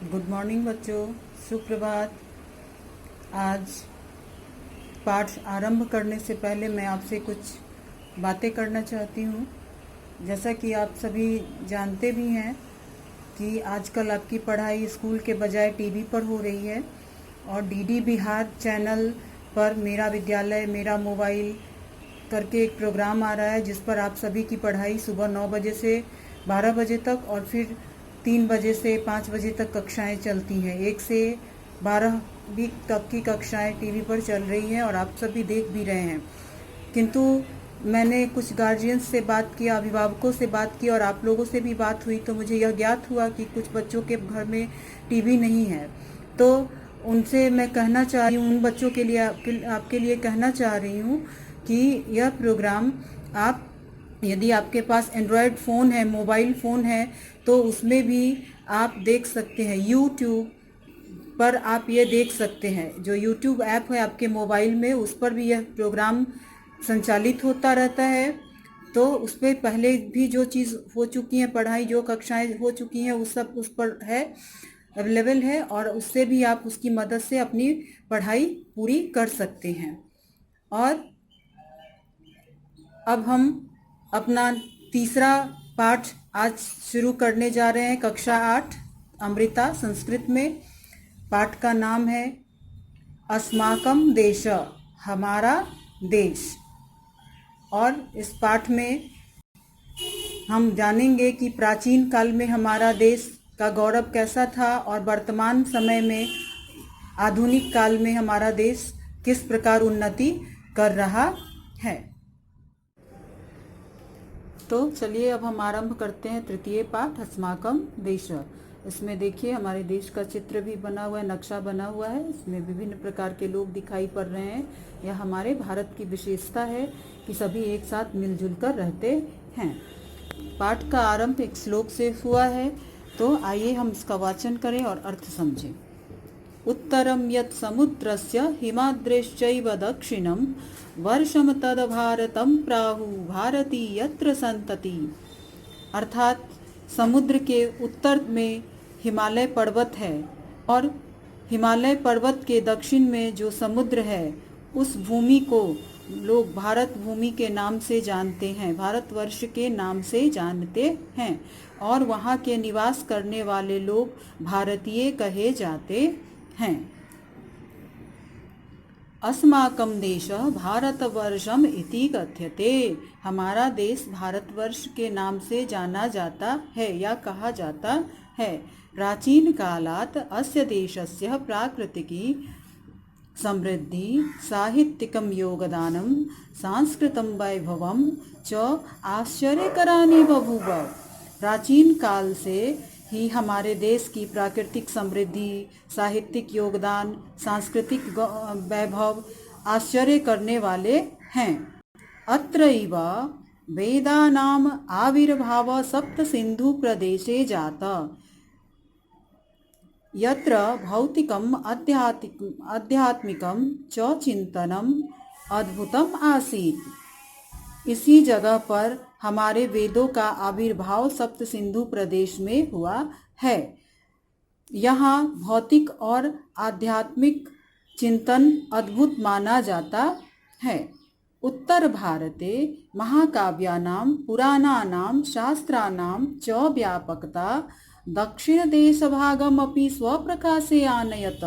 Good morning बच्चों, सुप्रभात। आज पाठ आरंभ करने से पहले मैं आपसे कुछ बातें करना चाहती हूँ। जैसा कि आप सभी जानते भी हैं कि आजकल आपकी पढ़ाई स्कूल के बजाय टीवी पर हो रही है और डीडी बिहार चैनल पर मेरा विद्यालय मेरा मोबाइल करके एक प्रोग्राम आ रहा है जिस पर आप सभी की पढ़ाई सुबह 9 बजे से 12 बजे तक और फिर 3 बजे से 5 बजे तक कक्षाएं चलती हैं। 1 से 12वीं तक की कक्षाएं टीवी पर चल रही हैं और आप सभी देख भी रहे हैं। किंतु मैंने कुछ गार्जियंस से बात की, अभिभावकों से बात की और आप लोगों से भी बात हुई तो मुझे यह ज्ञात हुआ कि कुछ बच्चों के घर में टीवी नहीं है। तो उनसे मैं कहना चाह रही हूँ, उन बच्चों के लिए आपके लिए कहना चाह रही हूँ कि यह प्रोग्राम आप, यदि आपके पास एंड्रॉयड फ़ोन है, मोबाइल फ़ोन है, तो उसमें भी आप देख सकते हैं। यूट्यूब पर आप ये देख सकते हैं, जो यूट्यूब ऐप है आपके मोबाइल में, उस पर भी यह प्रोग्राम संचालित होता रहता है। तो उस पर पहले भी जो चीज़ हो चुकी है, पढ़ाई जो कक्षाएं हो चुकी हैं, उस सब उस पर है, अवेलेबल है और उससे भी आप उसकी मदद से अपनी पढ़ाई पूरी कर सकते हैं। और अब हम अपना तीसरा पाठ आज शुरू करने जा रहे हैं, कक्षा 8 अमृता संस्कृत में। पाठ का नाम है अस्माकं देश, हमारा देश। और इस पाठ में हम जानेंगे कि प्राचीन काल में हमारा देश का गौरव कैसा था और वर्तमान समय में आधुनिक काल में हमारा देश किस प्रकार उन्नति कर रहा है। तो चलिए अब हम आरंभ करते हैं तृतीय पाठ अस्माकं देश। इसमें देखिए हमारे देश का चित्र भी बना हुआ है, नक्शा बना हुआ है। इसमें विभिन्न प्रकार के लोग दिखाई पड़ रहे हैं। यह हमारे भारत की विशेषता है कि सभी एक साथ मिलजुल कर रहते हैं। पाठ का आरंभ एक श्लोक से हुआ है, तो आइए हम इसका वाचन करें और अर्थ समझें। उत्तरं यत् समुद्रस्य हिमाद्रेश्चैव दक्षिणं वर्षम तद भारतं प्राहु भारती यत्र संतति। अर्थात समुद्र के उत्तर में हिमालय पर्वत है और हिमालय पर्वत के दक्षिण में जो समुद्र है, उस भूमि को लोग भारत भूमि के नाम से जानते हैं, भारतवर्ष के नाम से जानते हैं और वहाँ के निवास करने वाले लोग भारतीय कहे जाते हैं। अस्माकं देशः भारतवर्षम् इति कथ्यते। हमारा देश भारतवर्ष के नाम से जाना जाता है या कहा जाता है। प्राचीन कालात् अस्य देशस्य प्राकृतिकी समृद्धि, साहित्यिकं योगदानं, सांस्कृतिकं वैभवं च आश्चर्यकरानि बभूव। प्राचीन काल से ही हमारे देश की प्राकृतिक समृद्धि, साहित्यिक योगदान, सांस्कृतिक वैभव आश्चर्य करने वाले हैं। अत्रैव वेदानाम् आविर्भाव सप्त सिंधु प्रदेशे जाता, यत्र भौतिकम् आध्यात्मिकं च चिंतनम् अद्भुतम आसीत्। इसी जगह पर हमारे वेदों का आविर्भाव सप्त सिंधु प्रदेश में हुआ है। यहाँ भौतिक और आध्यात्मिक चिंतन अद्भुत माना जाता है। उत्तर भारते महाकाव्यानां पुराणानां शास्त्राणां च व्यापकता दक्षिण देशभागमपि स्वप्रकाशे आनयत।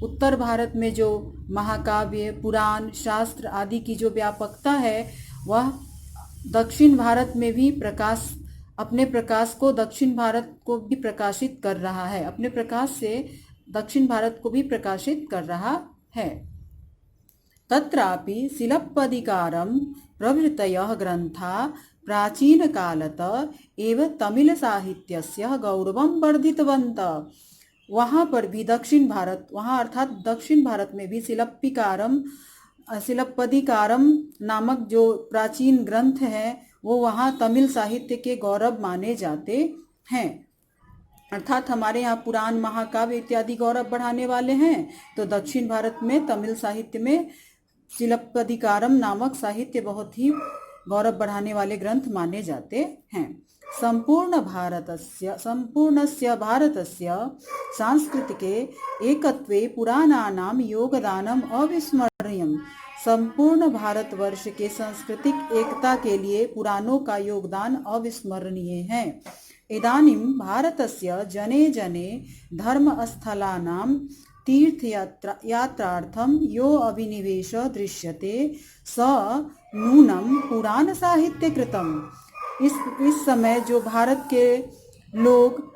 उत्तर भारत में जो महाकाव्य, पुराण, शास्त्र आदि की जो व्यापकता है, वह दक्षिण भारत में भी अपने प्रकाश को दक्षिण भारत को भी प्रकाशित कर रहा है, अपने प्रकाश से दक्षिण भारत को भी प्रकाशित कर रहा है। तत्रापि शिलप्पदिकारं प्रभृतयः ग्रंथा प्राचीन कालत एव तमिल साहित्यस्य गौरवं वर्धितवन्तः। वहाँ पर भी दक्षिण भारत, वहाँ अर्थात दक्षिण भारत में भी शिलप्पदिकारम नामक जो प्राचीन ग्रंथ है, वो वहाँ तमिल साहित्य के गौरव माने जाते हैं। अर्थात हमारे यहाँ पुराण, महाकाव्य इत्यादि गौरव बढ़ाने वाले हैं, तो दक्षिण भारत में तमिल साहित्य में शिलप्पदिकारम नामक साहित्य बहुत ही गौरव बढ़ाने वाले ग्रंथ माने जाते हैं। सम्पूर्णस्य भारतस्य सांस्कृतिके एकत्वे पुराणानां योगदानम् अविस्मरणीयम्। संपूर्ण भारतवर्ष के सांस्कृतिक एकता के लिए पुराणों का योगदान अविस्मरणीय है। इदानीं भारतस्य जने जने धर्मस्थलानां तीर्थयात्रार्थं यो अभिनिवेश दृश्यते स नूनं पुराण साहित्य कृतम्। इस समय जो भारत के लोग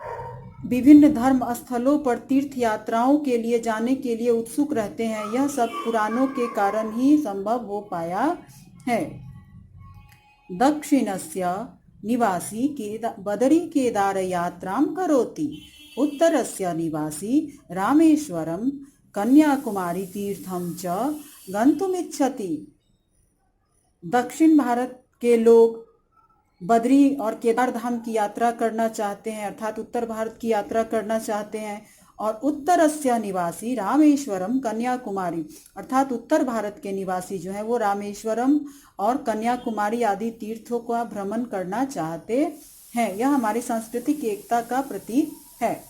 विभिन्न धर्म स्थलों पर तीर्थ यात्राओं के लिए जाने के लिए उत्सुक रहते हैं, यह सब पुराणों के कारण ही संभव हो पाया है। दक्षिणस्य निवासी बदरी केदार यात्रां करोति, उत्तरस्य निवासी रामेश्वरम कन्याकुमारी तीर्थम च गंतुमिच्छति। दक्षिण भारत के लोग बद्री और केदार धाम की यात्रा करना चाहते हैं, अर्थात उत्तर भारत की यात्रा करना चाहते हैं। और उत्तरस्य निवासी रामेश्वरम कन्याकुमारी, अर्थात उत्तर भारत के निवासी जो हैं वो रामेश्वरम और कन्याकुमारी आदि तीर्थों का भ्रमण करना चाहते हैं। यह हमारी सांस्कृतिक एकता का प्रतीक है।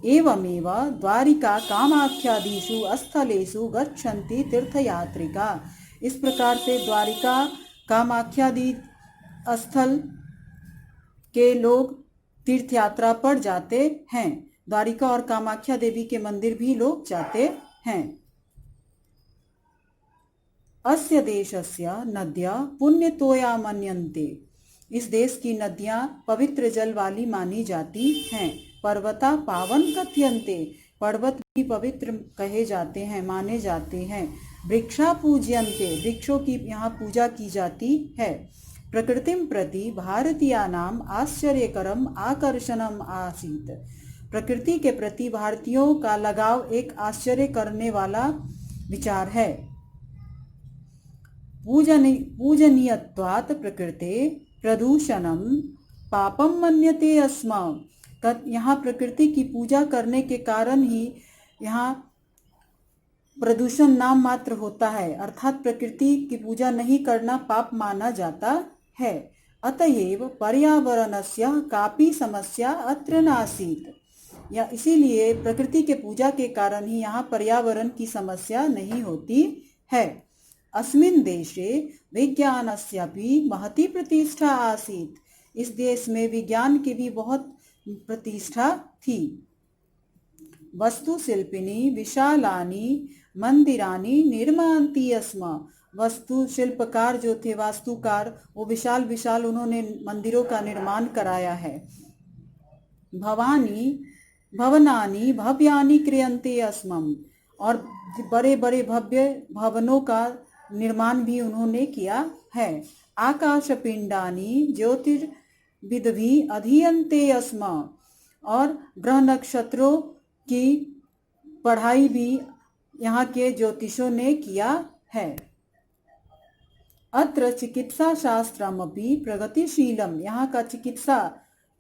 एवमेव द्वारिका कामाख्यादिषु स्थलेषु गच्छन्ति तीर्थयात्रिका। इस प्रकार से द्वारिका कामाख्यादि स्थल के लोग तीर्थ यात्रा पर जाते हैं। द्वारिका और कामाख्या देवी के मंदिर भी लोग जाते हैं। अस्य देशस्य नद्या पुण्यतोया मन्यन्ते। इस देश की नदियां पवित्र जल वाली मानी जाती हैं। पर्वता पावन कथ्यन्ते, पर्वत भी पवित्र कहे जाते हैं, माने जाते हैं। वृक्षा पूज्यन्ते, वृक्षों की यहाँ पूजा की जाती है। प्रकृतिं प्रति भारतीयानाम आश्चर्यकरम आकर्षणम आसीत्। प्रकृति के प्रति भारतीयों का लगाव एक आश्चर्य करने वाला विचार है। पूजनीयत्वात् प्रकृते प्रदूषणम पापम मन्यते अस्म। यहाँ प्रकृति की पूजा करने के कारण ही यहाँ प्रदूषण नाम मात्र होता है, अर्थात प्रकृति की पूजा नहीं करना पाप माना जाता है। अतएव पर्यावरणस्य कापि समस्या अत्र नासीत्। या इसीलिए प्रकृति के पूजा के कारण ही यहाँ पर्यावरण की समस्या नहीं होती है। अस्मिन् देशे विज्ञानस्यापि महती प्रतिष्ठा आसीत्। इस देश में विज्ञान की भी बहुत प्रतिष्ठा थी। वस्तुशिल्पिनी विशालानि मंदिरानि निर्मान्ति स्म। वस्तु शिल्पकार जो थे, वास्तुकार, वो विशाल विशाल उन्होंने मंदिरों का निर्माण कराया है। भवनानि भव्यानि क्रियन्ते अस्मम्। और बड़े बड़े भव्य भवनों का निर्माण भी उन्होंने किया है। आकाशपिंडानि ज्योतिर्विदभि अधीयन्ते अस्म। और ग्रह नक्षत्रों की पढ़ाई भी यहाँ के ज्योतिषों ने किया है। अत्र चिकित्सा शास्त्रमपि प्रगतिशीलम। यहाँ का चिकित्सा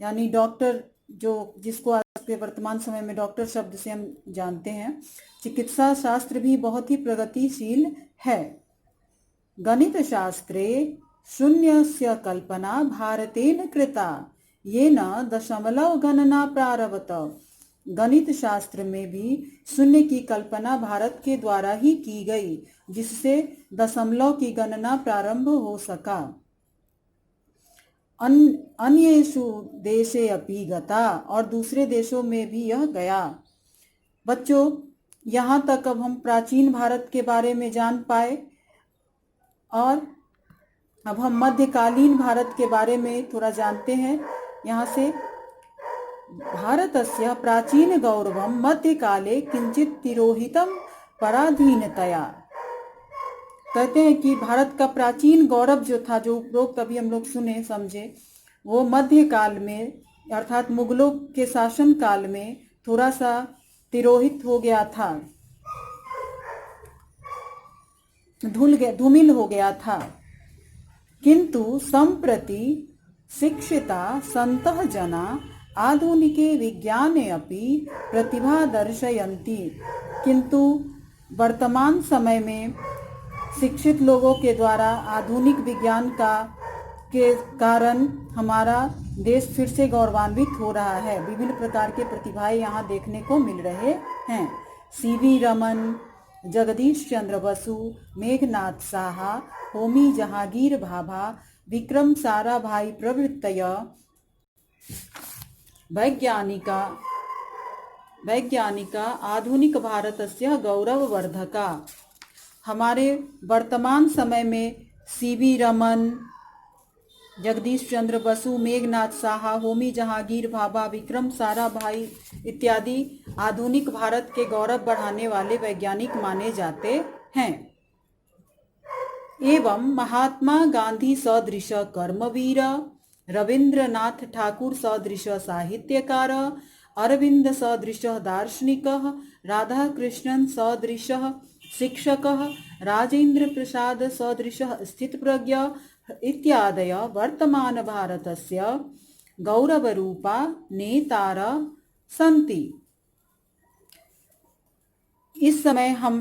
यानी डॉक्टर, जो जिसको आज के वर्तमान समय में डॉक्टर शब्द से हम जानते हैं, चिकित्सा शास्त्र भी बहुत ही प्रगतिशील है। गणित शास्त्रे शून्यस्य कल्पना भारतेन कृता, येन दशमलव गणना प्रारभत। गणित शास्त्र में भी शून्य की कल्पना भारत के द्वारा ही की गई, जिससे दशमलव की गणना प्रारंभ हो सका। अन्येषु देशे अपि गता, और दूसरे देशों में भी यह गया। बच्चों, यहाँ तक अब हम प्राचीन भारत के बारे में जान पाए, और अब हम मध्यकालीन भारत के बारे में थोड़ा जानते हैं। यहाँ से भारतस्य प्राचीन गौरवम मध्यकाले किंचित तिरोहितम पराधीनतया। कहते हैं कि भारत का प्राचीन गौरव जो था, जो उपरोक्त अभी हम लोग सुने समझे, वो मध्यकाल में अर्थात मुगलों के शासन काल में थोड़ा सा तिरोहित हो गया था, धूमिल हो गया था। किंतु संप्रति शिक्षिता सन्तः जना आधुनिके विज्ञाने अपि प्रतिभा दर्शयन्ति। किंतु वर्तमान समय में शिक्षित लोगों के द्वारा आधुनिक विज्ञान का के कारण हमारा देश फिर से गौरवान्वित हो रहा है। विभिन्न प्रकार के प्रतिभाएं यहाँ देखने को मिल रहे हैं। सीवी रमन, जगदीश चंद्र बसु, मेघनाथ साहा, होमी जहांगीर भाभा, विक्रम साराभाई प्रभृतय वैज्ञानिका आधुनिक भारतस्य गौरववर्धका। हमारे वर्तमान समय में सीवी रमन, जगदीश चंद्र बसु, मेघनाथ साहा, होमी जहांगीर भाभा, विक्रम साराभाई इत्यादि आधुनिक भारत के गौरव बढ़ाने वाले वैज्ञानिक माने जाते हैं। एवं महात्मा गांधी सदृश कर्मवीर, रविंद्रनाथ ठाकुर सदृश साहित्यकार, अरविंद सदृश दार्शनिक, राधा कृष्णन सदृश शिक्षक, राजेंद्र प्रसाद सदृश स्थितप्रज्ञ इत्यादय वर्तमान भारतस्य गौरवरूपा नेतार सन्ति। इस समय हम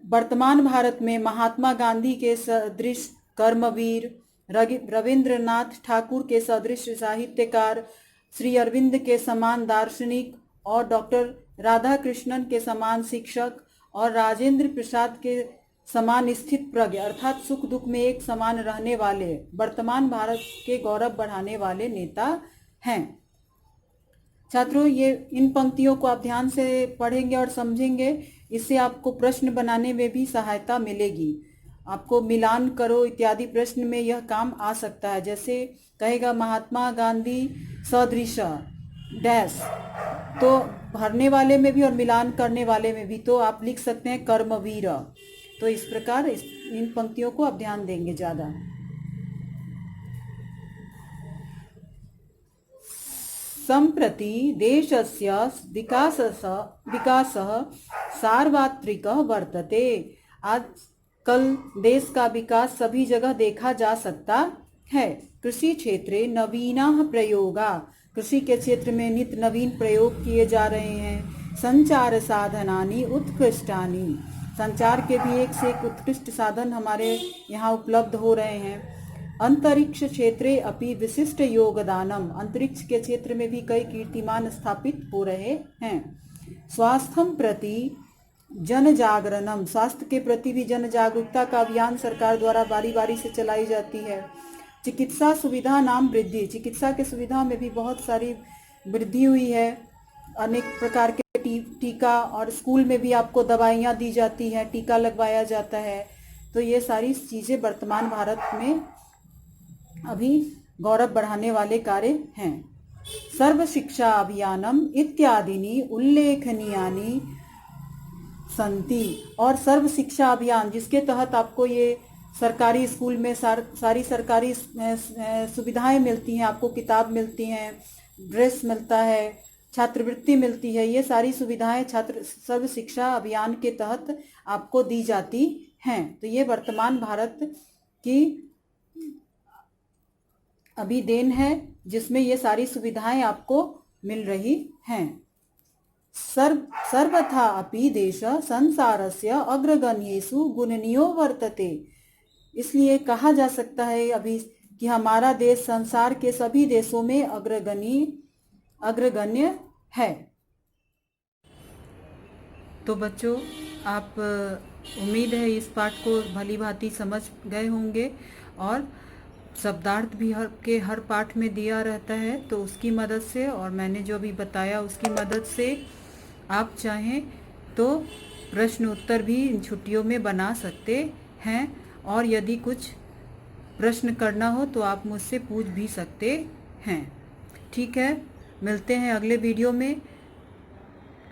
वर्तमान भारत में महात्मा गांधी के सदृश कर्मवीर, रविंद्रनाथ ठाकुर के सदृश साहित्यकार, श्री अरविंद के समान दार्शनिक और डॉक्टर राधा कृष्णन के समान शिक्षक और राजेंद्र प्रसाद के समान स्थित प्रज्ञ अर्थात सुख दुख में एक समान रहने वाले वर्तमान भारत के गौरव बढ़ाने वाले नेता हैं। छात्रों, ये इन पंक्तियों को आप ध्यान से पढ़ेंगे और समझेंगे, इससे आपको प्रश्न बनाने में भी सहायता मिलेगी। आपको मिलान करो इत्यादि प्रश्न में यह काम आ सकता है। जैसे कहेगा महात्मा गांधी सदृश डैश, तो भरने वाले में भी और मिलान करने वाले में भी तो आप लिख सकते हैं कर्मवीर। तो इस प्रकार इन पंक्तियों को आप ध्यान देंगे ज़्यादा। सम्प्रति देशस्य विकासः सार्वत्रिकः वर्तते। आजकल देश का विकास सभी जगह देखा जा सकता है। कृषि क्षेत्रे नवीनाः प्रयोगाः, कृषि के क्षेत्र में नित्य नवीन प्रयोग किए जा रहे हैं। संचार साधनानि उत्कृष्टानि, संचार के भी एक से एक उत्कृष्ट साधन हमारे यहाँ उपलब्ध हो रहे हैं। अंतरिक्ष क्षेत्रे अपि विशिष्ट योगदानम, अंतरिक्ष के क्षेत्र में भी कई कीर्तिमान स्थापित हो रहे हैं। स्वास्थ्यम प्रति जन जागरणम, स्वास्थ्य के प्रति भी जन जागरूकता का अभियान सरकार द्वारा बारी बारी से चलाई जाती है। चिकित्सा सुविधा नाम वृद्धि, चिकित्सा के सुविधा में भी बहुत सारी वृद्धि हुई है। अनेक प्रकार के टीका और स्कूल में भी आपको दवाइयाँ दी जाती हैं, टीका लगवाया जाता है। तो ये सारी चीज़ें वर्तमान भारत में अभी गौरव बढ़ाने वाले कार्य हैं। सर्व शिक्षा अभियानम इत्यादिनी उल्लेखनीयानि संति, और सर्व शिक्षा अभियान जिसके तहत आपको ये सरकारी स्कूल में सारी सरकारी सुविधाएं मिलती हैं, आपको किताब मिलती हैं, ड्रेस मिलता है, छात्रवृत्ति मिलती है, ये सारी सुविधाएं छात्र सर्व शिक्षा अभियान के तहत आपको दी जाती हैं। तो ये वर्तमान भारत की अभी देन है जिसमें ये सारी सुविधाएं आपको मिल रही हैं। सर्वथा अपि देश संसारस्य अग्रगण्येषु गुणनीयो वर्तते, इसलिए कहा जा सकता है अभी कि हमारा देश संसार के सभी देशों में अग्रगण्य है। तो बच्चों, आप उम्मीद है इस पाठ को भली भांति समझ गए होंगे, और शब्दार्थ भी हर पाठ में दिया रहता है, तो उसकी मदद से और मैंने जो भी बताया उसकी मदद से आप चाहें तो प्रश्न उत्तर भी इन छुट्टियों में बना सकते हैं। और यदि कुछ प्रश्न करना हो तो आप मुझसे पूछ भी सकते हैं। ठीक है, मिलते हैं अगले वीडियो में,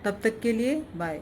तब तक के लिए बाय।